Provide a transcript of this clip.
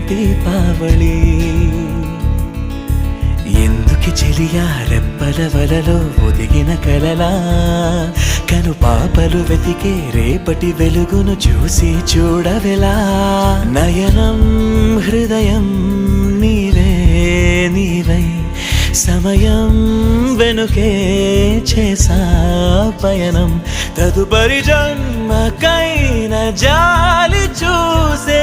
దీపావళి ఎందుకి చెలియా రెప్పల వలలో ఒదిగిన కలలా కను పాపలు వెతికే రేపటి వెలుగును చూసి చూడవెలా నయనం హృదయం నీవే నీవై సమయం వెనుకే చేసా పయనం తదుపరి జన్మకైన జాలి చూసే